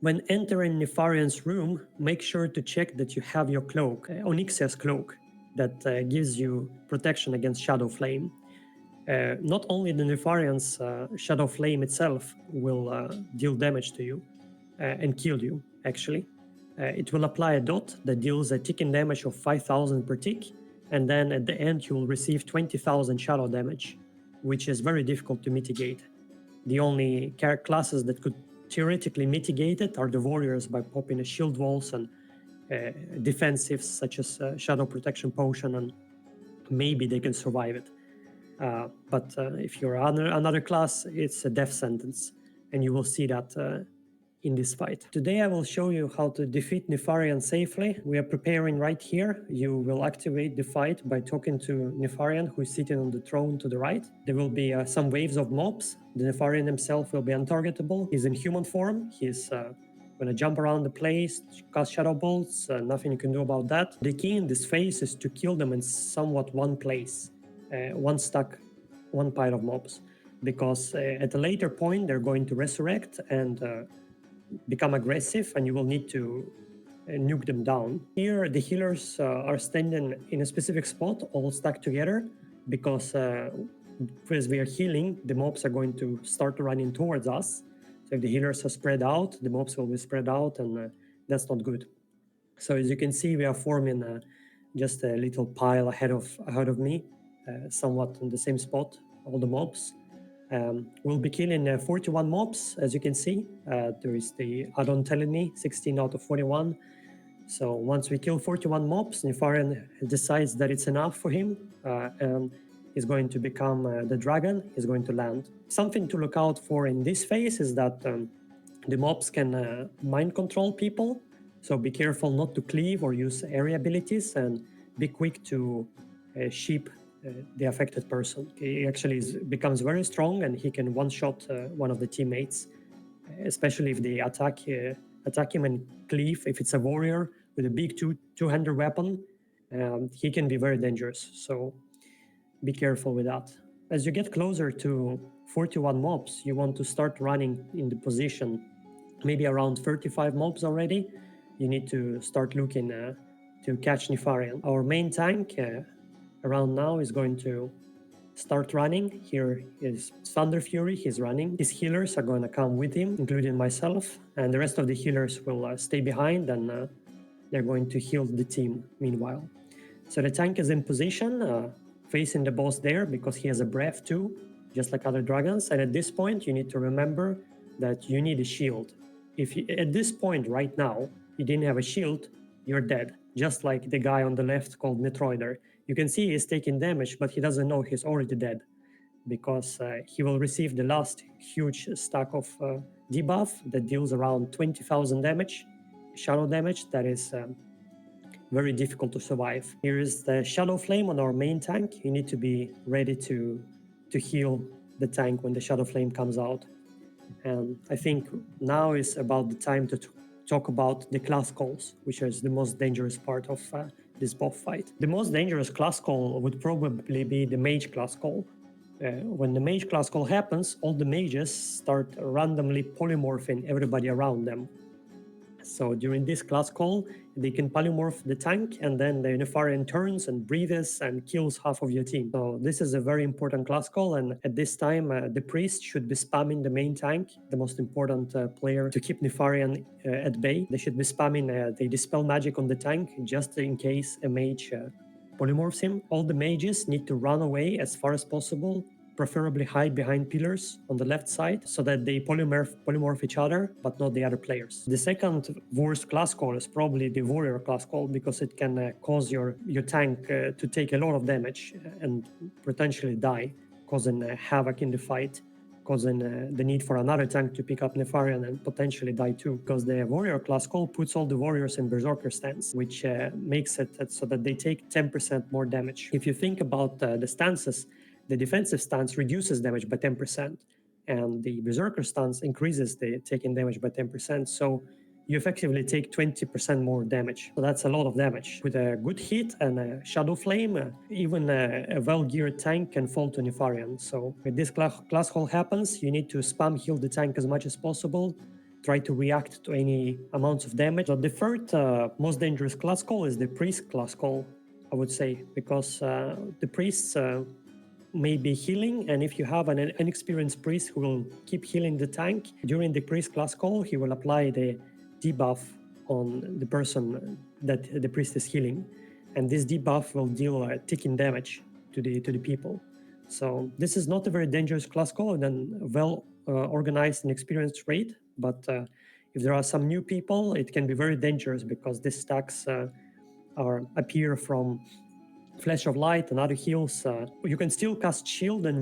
When entering Nefarian's room, make sure to check that you have your cloak, Onyxia's Cloak, that gives you protection against Shadow Flame. Not only the Nefarian's Shadow Flame itself will deal damage to you and kill you, actually. It will apply a dot that deals a ticking damage of 5,000 per tick, and then at the end you will receive 20,000 shadow damage, which is very difficult to mitigate. The only classes that could theoretically mitigate it are the warriors by popping a shield walls and defensives such as Shadow Protection Potion, and maybe they can survive it. But if you're another class, it's a death sentence, and you will see that in this fight. Today I will show you how to defeat Nefarian safely. We are preparing right here. You will activate the fight by talking to Nefarian, who is sitting on the throne to the right. There will be some waves of mobs. The Nefarian himself will be untargetable. He's in human form. He's gonna jump around the place, cast shadow bolts, nothing you can do about that. The key in this phase is to kill them in somewhat one place, one stack, one pile of mobs, because at a later point they're going to resurrect and become aggressive, and you will need to nuke them down. Here the healers are standing in a specific spot, all stacked together, because as we are healing, the mobs are going to start running towards us. So if the healers are spread out, the mobs will be spread out, and that's not good. So as you can see, we are forming just a little pile ahead of me, somewhat in the same spot, all the mobs. We'll be killing 41 mobs, as you can see. There is the add-on telling me 16 out of 41. So once we kill 41 mobs, Nefarian decides that it's enough for him, and he's going to become the dragon. He's going to land. Something to look out for in this phase is that the mobs can mind control people. So be careful not to cleave or use area abilities, and be quick to sheep the affected person. He actually becomes very strong, and he can one-shot one of the teammates, especially if they attack him and cleave. If it's a warrior with a big two-handed weapon, he can be very dangerous, so be careful with that. As you get closer to 41 mobs, you want to start running in the position, maybe around 35 mobs already. You need to start looking to catch Nefarian. Our main tank around now is going to start running. Here is Thunder Fury, he's running. His healers are going to come with him, including myself, and the rest of the healers will stay behind, and they're going to heal the team meanwhile. So the tank is in position, facing the boss there, because he has a breath too, just like other dragons. And at this point, you need to remember that you need a shield. If you, at this point right now, you didn't have a shield, you're dead. Just like the guy on the left called Metroider. You can see he's taking damage, but he doesn't know he's already dead, because he will receive the last huge stack of debuff that deals around 20,000 damage, shadow damage, that is very difficult to survive. Here is the Shadow Flame on our main tank. You need to be ready to heal the tank when the Shadow Flame comes out. And I think now is about the time to talk about the class calls, which is the most dangerous part of this boss fight. The most dangerous class call would probably be the mage class call. When the mage class call happens, all the mages start randomly polymorphing everybody around them. So during this class call, they can polymorph the tank, and then the Nefarian turns and breathes and kills half of your team. So this is a very important class call, and at this time, the priest should be spamming the main tank, the most important player to keep Nefarian at bay. They should be spamming the Dispel Magic on the tank, just in case a mage polymorphs him. All the mages need to run away as far as possible, preferably hide behind pillars on the left side, so that they polymorph each other, but not the other players. The second worst class call is probably the warrior class call, because it can cause your tank to take a lot of damage and potentially die, causing havoc in the fight, causing the need for another tank to pick up Nefarian and potentially die too, because the warrior class call puts all the warriors in berserker stance, which makes it so that they take 10% more damage. If you think about the stances, the defensive stance reduces damage by 10%, and the berserker stance increases the taking damage by 10%. So you effectively take 20% more damage. So that's a lot of damage. With a good hit and a Shadow Flame, even a well-geared tank can fall to Nefarian. So when this class call happens, you need to spam heal the tank as much as possible, try to react to any amounts of damage. So the third most dangerous class call is the priest class call, I would say, because the priests may be healing, and if you have an inexperienced priest who will keep healing the tank, during the priest class call, he will apply the debuff on the person that the priest is healing, and this debuff will deal ticking damage to the people. So this is not a very dangerous class call and then well organized and experienced raid, but if there are some new people, it can be very dangerous because these stacks appear from Flash of Light and other heals. You can still cast Shield and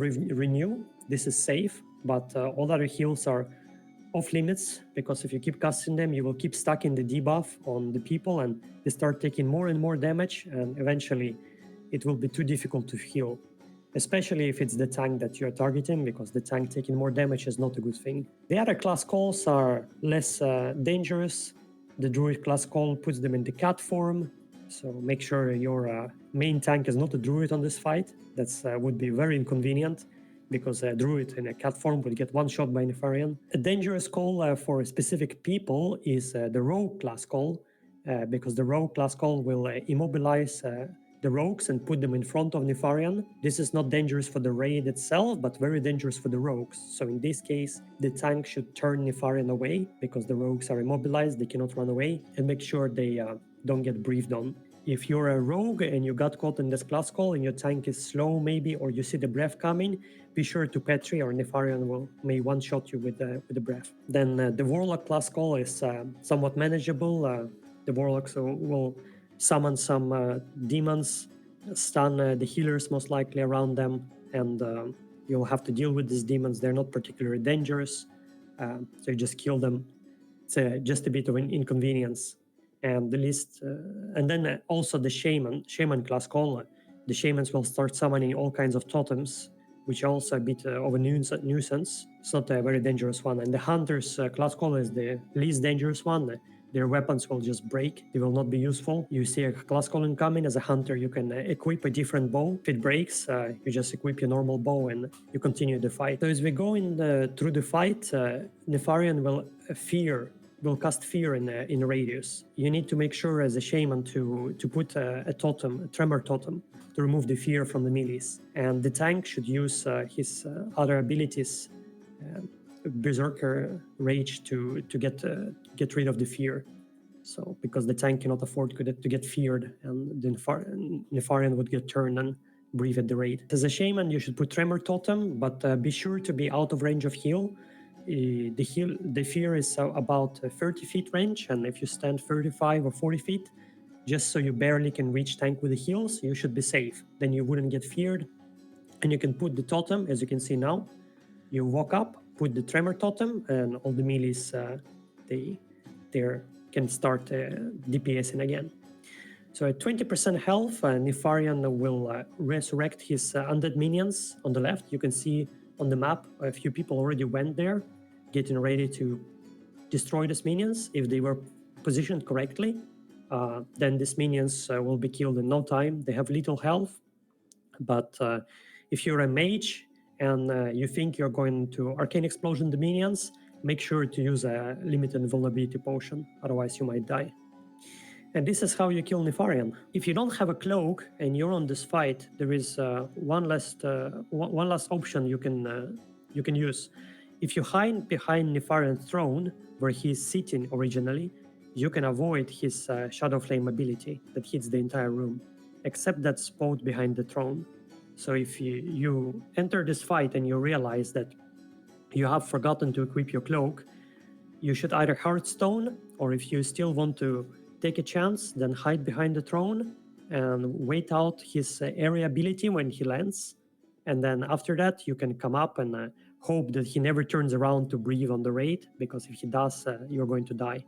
renew. This is safe, but all other heals are off limits, because if you keep casting them, you will keep stacking the debuff on the people and they start taking more and more damage, and eventually it will be too difficult to heal, especially if it's the tank that you're targeting, because the tank taking more damage is not a good thing. The other class calls are less dangerous. The Druid class call puts them in the cat form, so make sure your main tank is not a Druid on this fight. That would be very inconvenient, because a Druid in a cat form will get one shot by Nefarian. A dangerous call for specific people is the Rogue class call, because the Rogue class call will immobilize the rogues and put them in front of Nefarian. This is not dangerous for the raid itself, but very dangerous for the rogues. So in this case, the tank should turn Nefarian away, because the rogues are immobilized, they cannot run away, and make sure they don't get breathed on. If you're a rogue and you got caught in this class call and your tank is slow maybe, or you see the breath coming, be sure to Petri, or Nefarian may one-shot you with the breath. Then the Warlock class call is somewhat manageable. The Warlocks will summon some demons, stun the healers most likely around them, and you'll have to deal with these demons. They're not particularly dangerous, so you just kill them. It's just a bit of an inconvenience. And the list, and then also the shaman class call. The shamans will start summoning all kinds of totems, which are also a bit of a nuisance. It's not a very dangerous one. And the hunter's class call is the least dangerous one. Their weapons will just break. They will not be useful. You see a class call incoming. As a hunter, you can equip a different bow. If it breaks, you just equip your normal bow and you continue the fight. So as we go through the fight, Nefarian will cast fear in radius. You need to make sure as a shaman to put a totem, a tremor totem, to remove the fear from the melees. And the tank should use his other abilities, Berserker Rage, to get rid of the fear. So because the tank cannot afford to get feared, and the Nefarian would get turned and breathe at the raid. As a shaman, you should put Tremor Totem, but be sure to be out of range of heal. The fear is about 30 feet range, and if you stand 35 or 40 feet, just so you barely can reach tank with the heals, you should be safe. Then you wouldn't get feared, and you can put the totem, as you can see now. You walk up, put the tremor totem, and all the melees they can start DPSing again. So at 20% health, Nefarian will resurrect his undead minions on the left. You can see on the map a few people already went there, getting ready to destroy these minions. If they were positioned correctly, then these minions will be killed in no time. They have little health, but if you're a mage and you think you're going to Arcane Explosion the minions, make sure to use a limited vulnerability potion, otherwise you might die. And this is how you kill Nefarian. If you don't have a cloak and you're on this fight, there is one last option you can use. If you hide behind Nefarian's throne, where he's sitting originally, you can avoid his Shadow Flame ability that hits the entire room, except that spot behind the throne. So if you enter this fight and you realize that you have forgotten to equip your cloak, you should either Hearthstone, or if you still want to take a chance, then hide behind the throne and wait out his area ability when he lands. And then after that, you can come up and hope that he never turns around to breathe on the raid, because if he does, you're going to die.